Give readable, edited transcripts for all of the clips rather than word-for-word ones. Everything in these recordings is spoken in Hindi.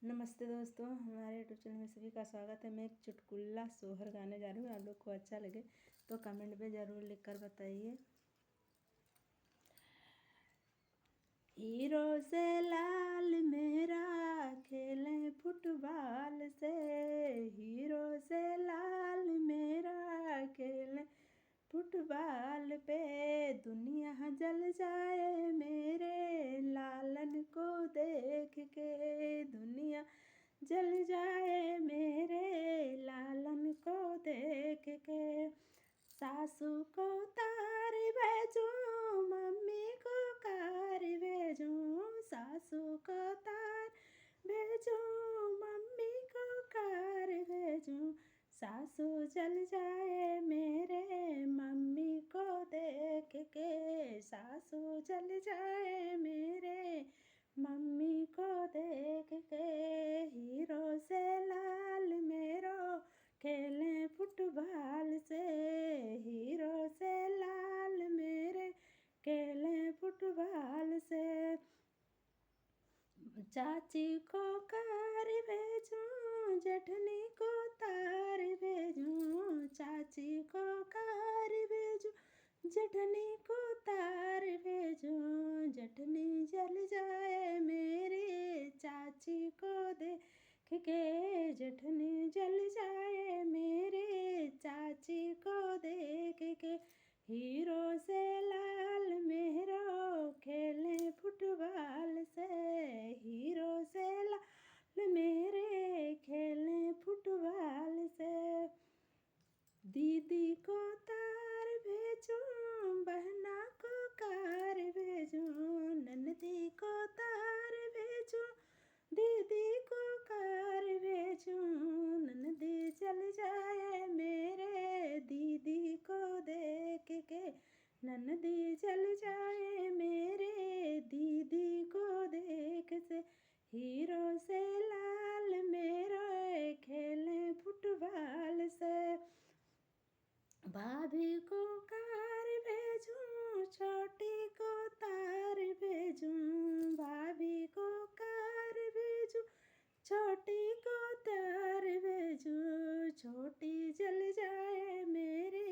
नमस्ते दोस्तों, हमारे यूट्यूब चैनल में सभी का स्वागत है। मैं एक चुटकुला सोहर गाने जा रही हूँ। आप लोग को अच्छा लगे तो कमेंट में ज़रूर लिखकर बताइए। हीरो से लाल मेरा खेलें फुटबॉल से, हीरो से लाल मेरा खेलें फुटबॉल पे, दुनिया जल जाए मेरे लालन को देख के, दुनिया जल जाए मेरे लालन को देख के। सासू को तार भेजूं, मम्मी को कार भेजूं, सासू को तार भेजूं, मम्मी को कार भेजूं, सासू जल जाए मेरे मम्मी को देख के, सासू जल जाए मेरे मम्मी को देख के। हीरो से लाल मेरो खेलें फुटबॉल से, हीरो से लाल मेरे खेलें फुटबॉल से। चाची को कार भेजूं, जेठनी को तार भेजूं, चाची को कार भेजूं, जेठनी को तार भेजूं, जेठनी जल जाए मेरी चाची को देख के, जेठनी जल जाए मेरे चाची को देख के। हीरो से लाल मेरो खेलें फुटबॉल से, हीरो से लाल मेरे खेलें फुटबॉल से। दीदी को तार भेजूं, बहना को कार भेजूं, ननदी को तार भेजूं, दीदी को कार भेजूं, ननदी चल जाए मेरे दीदी को देख के, ननदी चल जाए मेरे दीदी को देख से। हीरो से लाल मेरे खेलें फुटबॉल से। भाभी को कार भेजूं, छोटी को तार भेजूं, भाभी को कार भेजूं, छोटी को तार भेजूं, छोटी जल जाए मेरे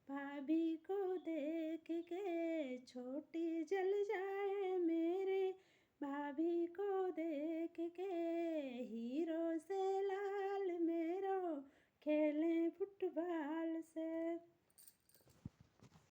भाभी को देख के, छोटी जल जाए